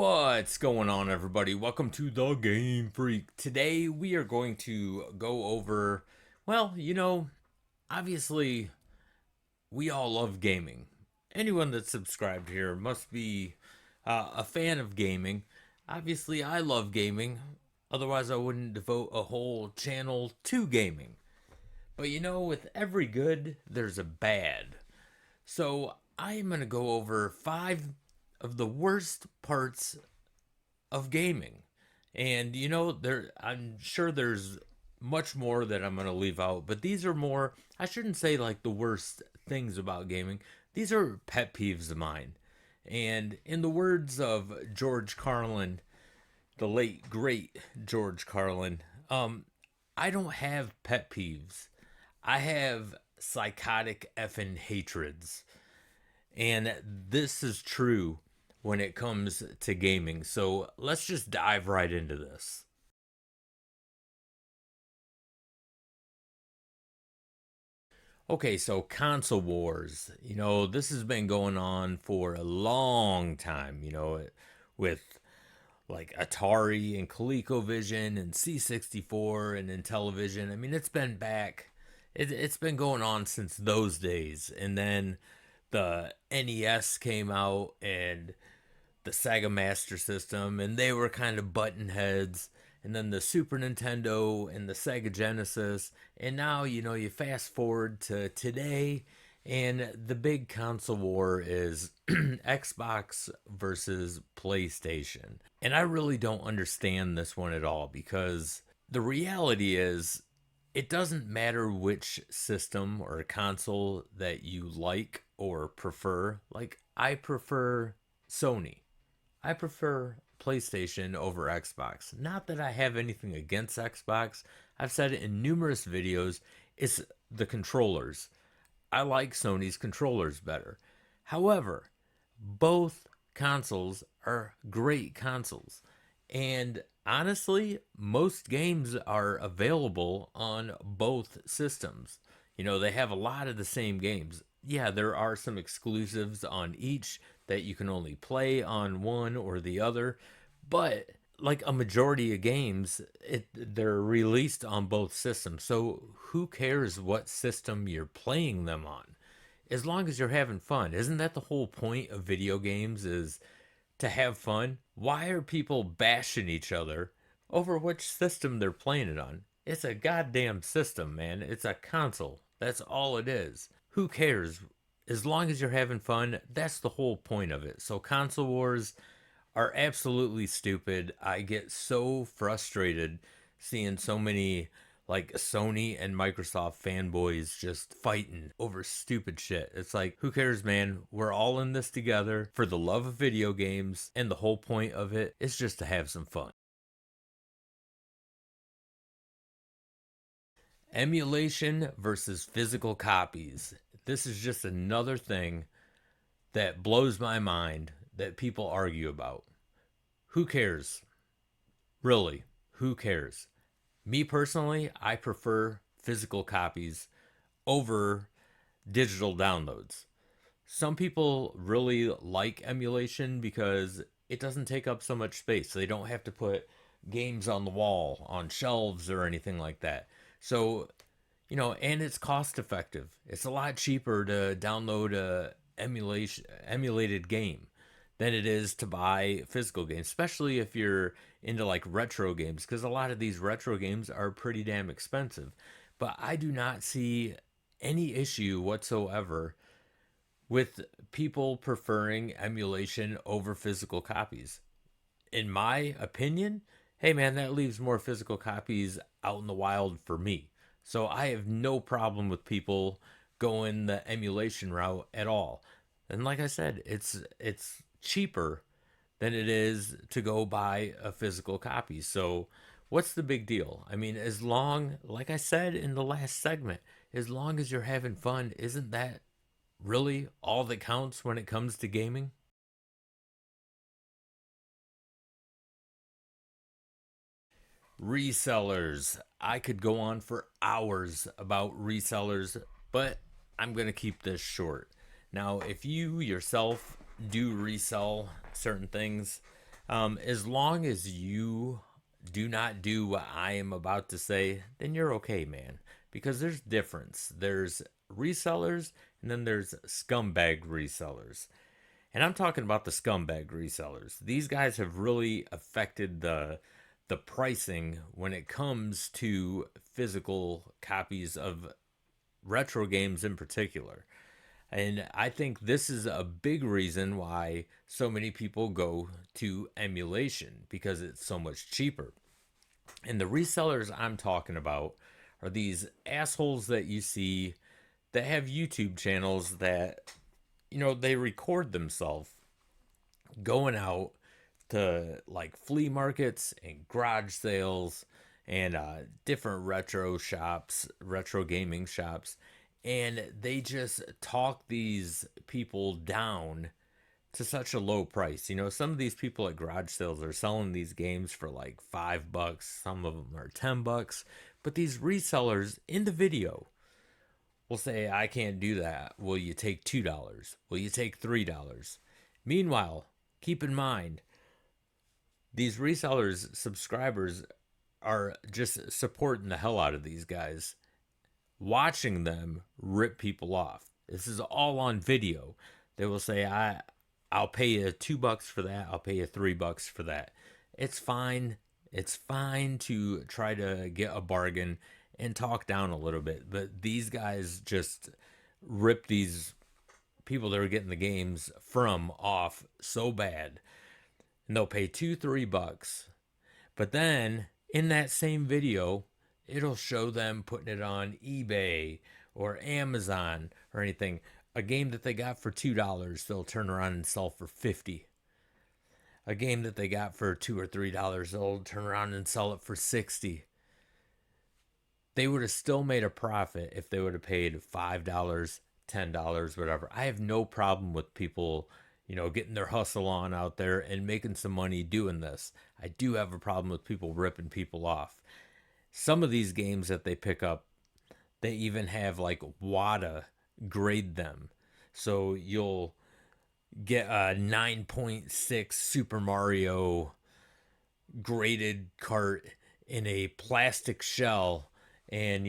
What's going on, everybody? Welcome to the GameFreak. Today we are going to go over, well, obviously we all love gaming. Anyone that's subscribed here must be a fan of gaming. Obviously, I love gaming. Otherwise, I wouldn't devote a whole channel to gaming. But with every good, there's a bad. So I'm going to go over 5 of the worst parts of gaming. And I'm sure there's much more that I'm going to leave out, but these are more, I shouldn't say like the worst things about gaming. These are pet peeves of mine. And in the words of George Carlin, the late great George Carlin, I don't have pet peeves. I have psychotic effing hatreds. And this is true when it comes to gaming. So let's just dive right into this. Okay, so console wars. This has been going on for a long time, with like Atari and ColecoVision and C64 and Intellivision. I mean, it's been back. It's been going on since those days. And then the NES came out and the Sega Master System, and they were kind of button heads. And then the Super Nintendo and the Sega Genesis. And now, you fast forward to today, and the big console war is Xbox versus PlayStation. And I really don't understand this one at all because the reality is it doesn't matter which system or console that you like or prefer. Like, I prefer Sony. I prefer PlayStation over Xbox. Not that I have anything against Xbox. I've said it in numerous videos. It's the controllers. I like Sony's controllers better. However, both consoles are great consoles. And honestly, most games are available on both systems. They have a lot of the same games. Yeah, there are some exclusives on each that you can only play on one or the other, but like a majority of games, they're released on both systems. So who cares what system you're playing them on? As long as you're having fun. Isn't that the whole point of video games, is to have fun? Why are people bashing each other over which system they're playing it on? It's a goddamn system, man. It's a console. That's all it is. Who cares? As long as you're having fun, that's the whole point of it. So console wars are absolutely stupid. I get so frustrated seeing so many like Sony and Microsoft fanboys just fighting over stupid shit. It's like, who cares, man? We're all in this together for the love of video games, and the whole point of it is just to have some fun. Emulation versus physical copies. This is just another thing that blows my mind that people argue about. Who cares? Really, who cares? Me personally, I prefer physical copies over digital downloads. Some people really like emulation because it doesn't take up so much space. They don't have to put games on the wall, on shelves, or anything like that. So, and it's cost effective. It's a lot cheaper to download a emulated game than it is to buy physical games, especially if you're into like retro games, because a lot of these retro games are pretty damn expensive. But I do not see any issue whatsoever with people preferring emulation over physical copies. In my opinion, hey man, that leaves more physical copies out in the wild for me. So I have no problem with people going the emulation route at all. And like I said, it's cheaper than it is to go buy a physical copy. So what's the big deal? I mean, as long, like I said in the last segment, as long as you're having fun, isn't that really all that counts when it comes to gaming? Resellers. I could go on for hours about resellers, but I'm going to keep this short. Now, if you yourself do resell certain things, As long as you do not do what I am about to say, then you're okay, man. Because there's difference. There's resellers and then there's scumbag resellers. And I'm talking about the scumbag resellers. These guys have really affected the pricing when it comes to physical copies of retro games in particular. And I think this is a big reason why so many people go to emulation because it's so much cheaper. And the resellers I'm talking about are these assholes that you see that have YouTube channels that, they record themselves going out to like flea markets and garage sales and different retro shops, retro gaming shops, and they just talk these people down to such a low price. Some of these people at garage sales are selling these games for like $5, some of them are $10, but these resellers in the video will say, I can't do that. Will you take $2? Will you take $3? Meanwhile, keep in mind, these resellers, subscribers are just supporting the hell out of these guys, watching them rip people off. This is all on video. They will say, I'll pay you $2 for that. I'll pay you $3 for that. It's fine. It's fine to try to get a bargain and talk down a little bit. But these guys just rip these people that are getting the games from off so bad. And they'll pay $2, $3. But then in that same video, it'll show them putting it on eBay or Amazon or anything. A game that they got for $2, they'll turn around and sell for 50. A game that they got for $2 or $3, they'll turn around and sell it for 60. They would have still made a profit if they would have paid $5, $10, whatever. I have no problem with people, getting their hustle on out there and making some money doing this. I do have a problem with people ripping people off. Some of these games that they pick up, they even have like WADA grade them. So you'll get a 9.6 Super Mario graded cart in a plastic shell. And,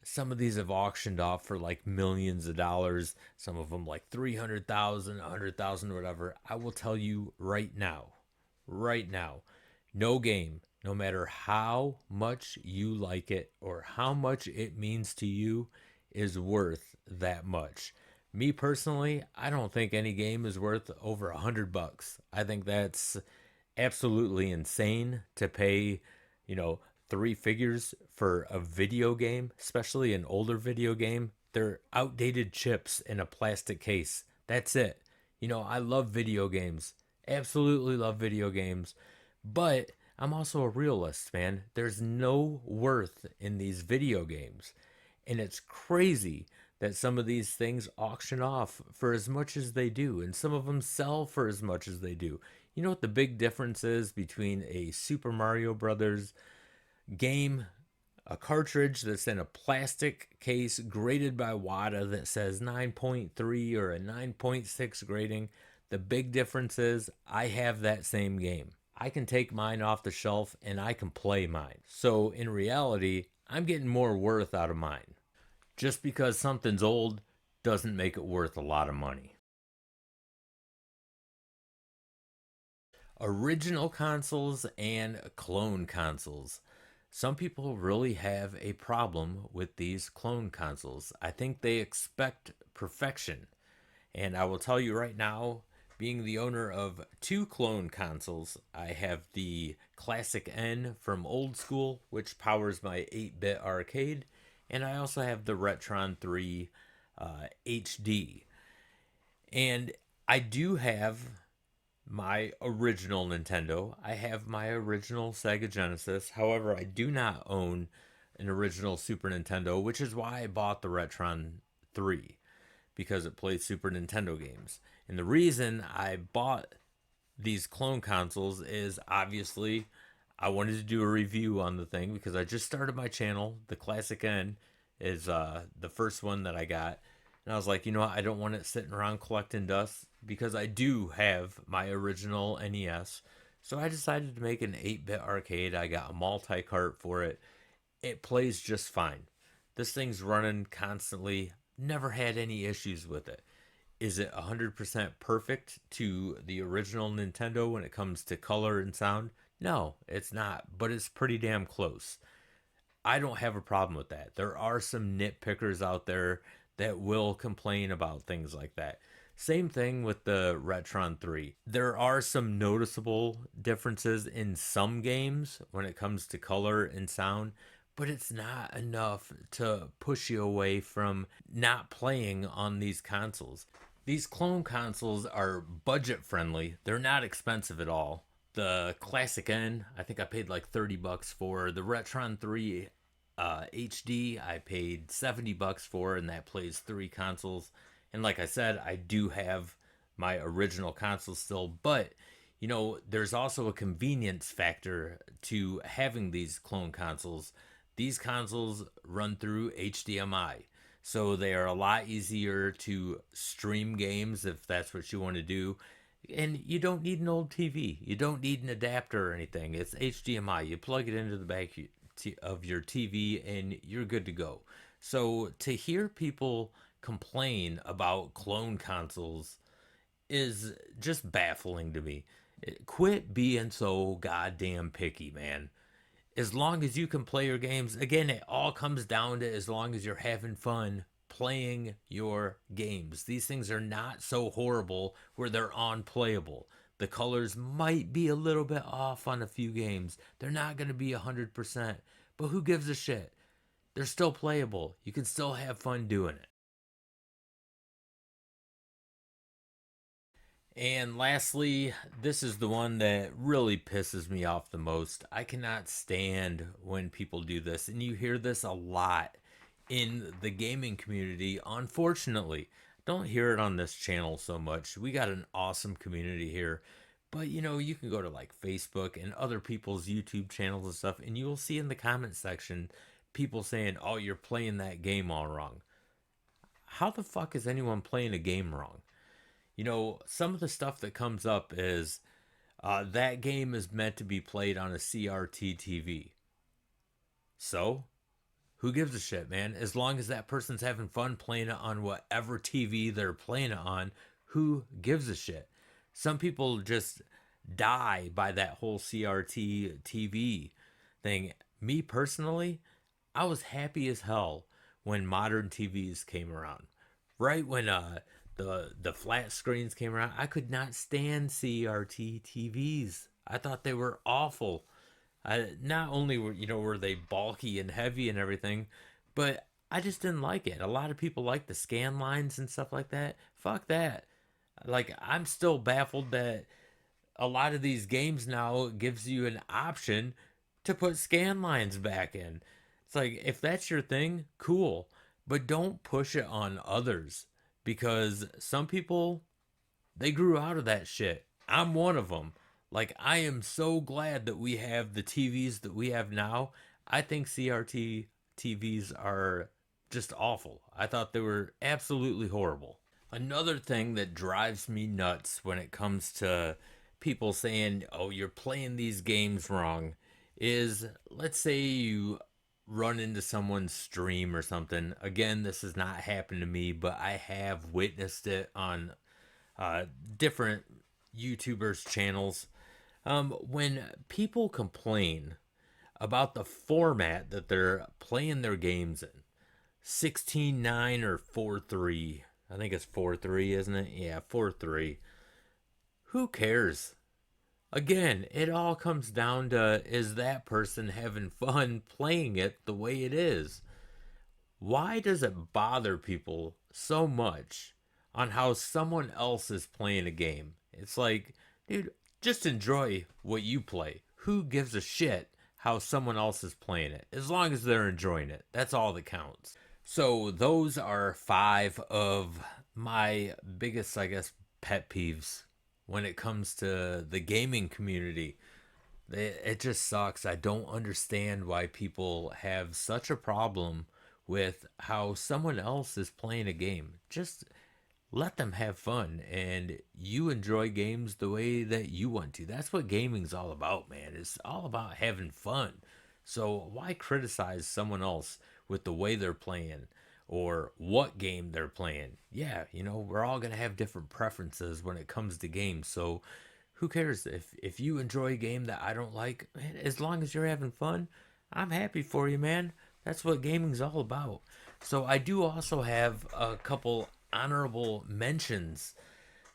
some of these have auctioned off for like millions of dollars. Some of them like 300,000, 100,000, whatever. I will tell you right now, no game, no matter how much you like it or how much it means to you, is worth that much. Me personally, I don't think any game is worth over $100. I think that's absolutely insane to pay, you know, three figures for a video game, especially an older video game. They're outdated chips in a plastic case. That's it. I love video games. Absolutely love video games. But I'm also a realist, man. There's no worth in these video games. And it's crazy that some of these things auction off for as much as they do, and some of them sell for as much as they do. You know what the big difference is between a Super Mario Brothers game, a cartridge that's in a plastic case graded by WADA that says 9.3 or a 9.6 grading? The big difference is I have that same game. I can take mine off the shelf and I can play mine. So in reality, I'm getting more worth out of mine. Just because something's old doesn't make it worth a lot of money. Original consoles and clone consoles. Some people really have a problem with these clone consoles. I think they expect perfection. And I will tell you right now, being the owner of two clone consoles, I have the Classic N from old school, which powers my 8-bit arcade, and I also have the Retron 3 HD. And I do have my original Nintendo. I have my original Sega Genesis. However, I do not own an original Super Nintendo, which is why I bought the Retron 3, because it plays Super Nintendo games. And the reason I bought these clone consoles is obviously I wanted to do a review on the thing because I just started my channel. The Classic N is the first one that I got. And I was like, I don't want it sitting around collecting dust because I do have my original NES. So I decided to make an 8-bit arcade. I got a multi-cart for it. It plays just fine. This thing's running constantly. Never had any issues with it. Is it 100% perfect to the original Nintendo when it comes to color and sound? No, it's not, but it's pretty damn close. I don't have a problem with that. There are some nitpickers out there that will complain about things like that. Same thing with the Retron 3. There are some noticeable differences in some games when it comes to color and sound, but it's not enough to push you away from not playing on these consoles. These clone consoles are budget friendly. They're not expensive at all. The Classic N, I think I paid like $30 for. The Retron 3 HD, I paid $70 for, and that plays three consoles. And like I said, I do have my original console still, but there's also a convenience factor to having these clone consoles. These consoles run through HDMI, so they are a lot easier to stream games if that's what you want to do. And you don't need an old TV. You don't need an adapter or anything. It's HDMI. You plug it into the back of your TV and you're good to go. So to hear people complain about clone consoles is just baffling to me. Quit being so goddamn picky, man. As long as you can play your games, again, it all comes down to as long as you're having fun playing your games. These things are not so horrible where they're unplayable. The colors might be a little bit off on a few games. They're not going to be 100%, but who gives a shit? They're still playable. You can still have fun doing it. And lastly, this is the one that really pisses me off the most. I cannot stand when people do this, and you hear this a lot in the gaming community, unfortunately. Don't hear it on this channel so much. We got an awesome community here. But you can go to like Facebook and other people's YouTube channels and stuff, and you will see in the comment section people saying, "Oh, you're playing that game all wrong." How the fuck is anyone playing a game wrong? Some of the stuff that comes up is that game is meant to be played on a CRT TV. So, who gives a shit, man? As long as that person's having fun playing it on whatever TV they're playing it on, who gives a shit? Some people just die by that whole CRT TV thing. Me personally, I was happy as hell when modern TVs came around. Right when the flat screens came around, I could not stand CRT TVs. I thought they were awful. Not only were they bulky and heavy and everything, but I just didn't like it. A lot of people like the scan lines and stuff like that. Fuck that. Like I'm still baffled that a lot of these games now gives you an option to put scan lines back in. It's like if that's your thing, cool, but don't push it on others because some people they grew out of that shit. I'm one of them. Like I am so glad that we have the TVs that we have now. I think CRT TVs are just awful. I thought they were absolutely horrible. Another thing that drives me nuts when it comes to people saying, "Oh, you're playing these games wrong," is let's say you run into someone's stream or something. Again, this has not happened to me, but I have witnessed it on different YouTubers' channels. When people complain about the format that they're playing their games in, 16:9 or 4:3. I think it's 4:3, isn't it? Yeah, 4:3. Who cares? Again, it all comes down to is that person having fun playing it the way it is? Why does it bother people so much on how someone else is playing a game? It's like, dude, just enjoy what you play. Who gives a shit how someone else is playing it? As long as they're enjoying it, that's all that counts. So, those are five of my biggest, I guess, pet peeves when it comes to the gaming community. It just sucks. I don't understand why people have such a problem with how someone else is playing a game. Just let them have fun, and you enjoy games the way that you want to. That's what gaming's all about, man. It's all about having fun. So why criticize someone else with the way they're playing or what game they're playing? Yeah, we're all going to have different preferences when it comes to games. So who cares if you enjoy a game that I don't like, man, as long as you're having fun, I'm happy for you, man. That's what gaming's all about. So I do also have a couple honorable mentions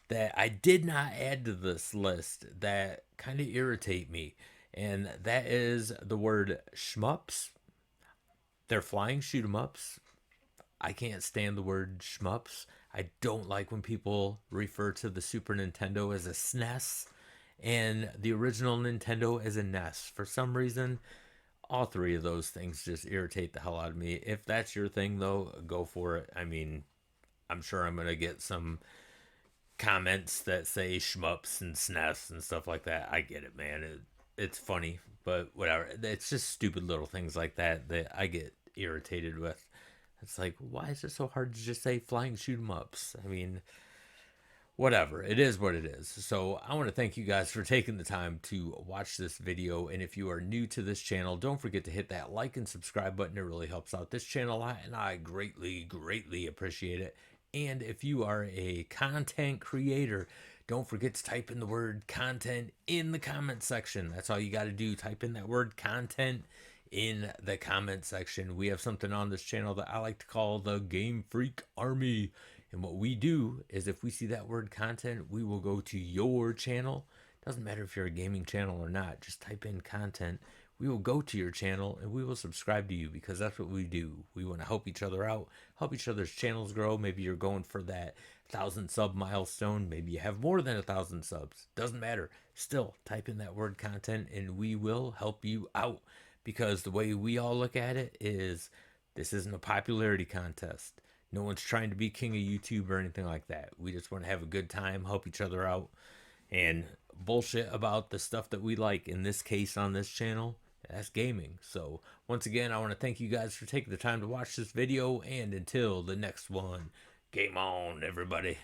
that I did not add to this list that kind of irritate me. And that is the word shmups. They're flying shoot 'em ups. I can't stand the word shmups. I don't like when people refer to the Super Nintendo as a SNES and the original Nintendo as a NES. For some reason, all three of those things just irritate the hell out of me. If that's your thing, though, go for it. I mean, I'm sure I'm going to get some comments that say shmups and SNES and stuff like that. I get it, man. It's funny, but whatever. It's just stupid little things like that that I get irritated with. It's like, why is it so hard to just say flying shoot 'em ups? I mean, whatever. It is what it is. So I want to thank you guys for taking the time to watch this video. And if you are new to this channel, don't forget to hit that like and subscribe button. It really helps out this channel a lot, and I greatly, greatly appreciate it. And if you are a content creator, don't forget to type in the word content in the comment section. That's all you got to do. Type in that word content in the comment section. We have something on this channel that I like to call the GameFreak Army. And what we do is if we see that word content, we will go to your channel. Doesn't matter if you're a gaming channel or not. Just type in content. We will go to your channel and we will subscribe to you, because that's what we do. We want to help each other out, help each other's channels grow. Maybe you're going for that 1,000 sub milestone. Maybe you have more than 1,000 subs. Doesn't matter. Still, type in that word content and we will help you out, because the way we all look at it is this isn't a popularity contest. No one's trying to be king of YouTube or anything like that. We just want to have a good time, help each other out, and bullshit about the stuff that we like. In this case, on this channel, that's gaming. So once again, I want to thank you guys for taking the time to watch this video, and until the next one, game on, everybody.